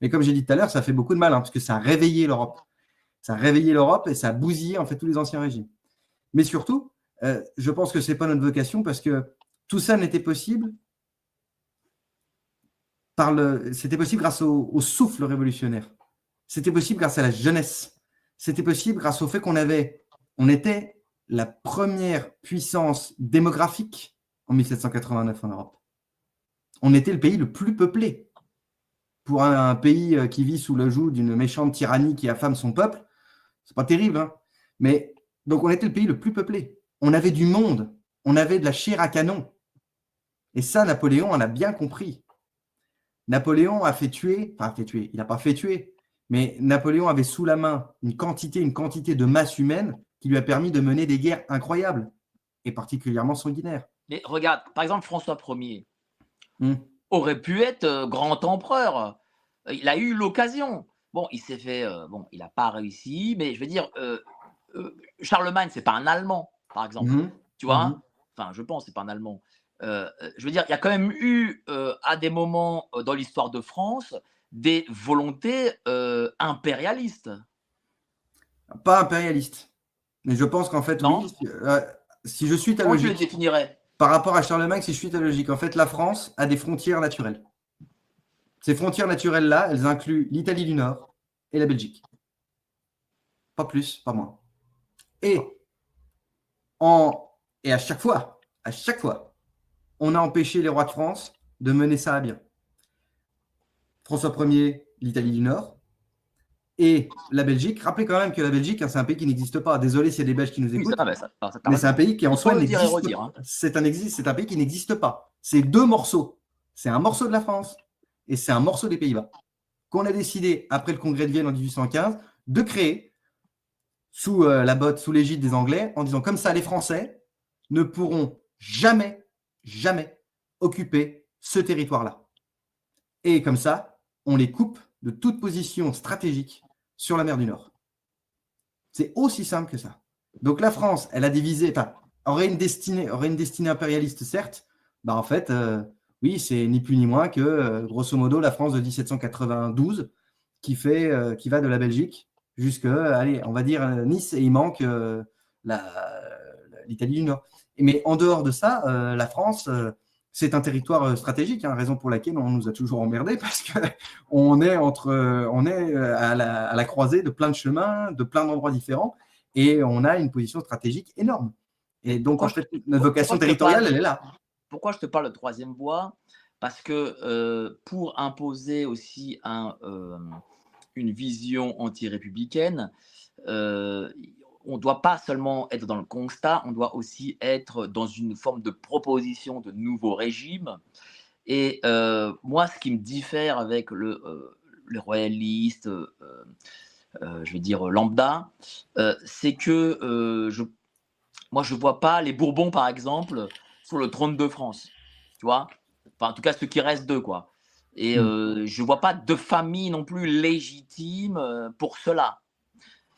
Mais comme j'ai dit tout à l'heure, ça fait beaucoup de mal, hein, parce que ça a réveillé l'Europe. Ça a réveillé l'Europe et ça a bousillé en fait tous les anciens régimes. Mais surtout, je pense que ce n'est pas notre vocation parce que tout ça n'était possible c'était possible grâce au souffle révolutionnaire. C'était possible grâce à la jeunesse. C'était possible grâce au fait on était la première puissance démographique en 1789 en Europe. On était le pays le plus peuplé. Pour un pays qui vit sous le joug d'une méchante tyrannie qui affame son peuple, c'est pas terrible, hein. Mais donc on était le pays le plus peuplé. On avait du monde, on avait de la chair à canon. Et ça, Napoléon en a bien compris. Napoléon a fait tuer, il n'a pas fait tuer, mais Napoléon avait sous la main une quantité de masse humaine qui lui a permis de mener des guerres incroyables, et particulièrement sanguinaires. Mais regarde, par exemple, François Ier aurait pu être grand empereur. Il a eu l'occasion. Bon, il s'est fait. Bon, il n'a pas réussi, mais je veux dire, Charlemagne, c'est pas un Allemand, par exemple. Tu vois, enfin, je pense, c'est pas un Allemand. Je veux dire, il y a quand même eu, à des moments dans l'histoire de France, des volontés impérialistes. Pas impérialistes. Mais je pense qu'en fait, non. oui, si je suis ta Comment logique. tu les définirais? Par rapport à Charlemagne, si je suis ta logique, en fait, la France a des frontières naturelles. Ces frontières naturelles-là, elles incluent l'Italie du Nord et la Belgique. Pas plus, pas moins. Et à chaque fois, on a empêché les rois de France de mener ça à bien. François Ier, l'Italie du Nord, et la Belgique. Rappelez quand même que la Belgique, hein, c'est un pays qui n'existe pas. Désolé s'il y a des Belges qui nous écoutent, mais c'est un pays qui en soi n'existe pas. Hein. C'est un pays qui n'existe pas. C'est deux morceaux. C'est un morceau de la France et c'est un morceau des Pays-Bas qu'on a décidé, après le congrès de Vienne en 1815, de créer sous sous l'égide des Anglais, en disant comme ça, les Français ne pourront jamais occuper ce territoire-là. Et comme ça, on les coupe de toute position stratégique sur la mer du Nord. C'est aussi simple que ça. Donc la France, elle a divisé, aurait une destinée impérialiste, certes. Bah en fait, oui, c'est ni plus ni moins que, grosso modo, la France de 1792 qui va de la Belgique jusqu'à, allez, on va dire Nice, et il manque l'Italie du Nord. Mais en dehors de ça, la France, c'est un territoire stratégique, hein, raison pour laquelle on nous a toujours emmerdés, parce qu'on est, à la croisée de plein de chemins, de plein d'endroits différents, et on a une position stratégique énorme. Et donc, en fait, notre vocation territoriale, elle est là. Pourquoi je te parle de troisième voie? Parce que pour imposer aussi une vision anti-républicaine, on ne doit pas seulement être dans le constat, on doit aussi être dans une forme de proposition de nouveaux régimes. Et moi, ce qui me diffère avec les royalistes, je veux dire lambda, c'est que moi, je ne vois pas les Bourbons, par exemple, sur le trône de France. Tu vois, enfin, en tout cas, ceux qui restent d'eux, quoi. Et je ne vois pas de famille non plus légitime pour cela.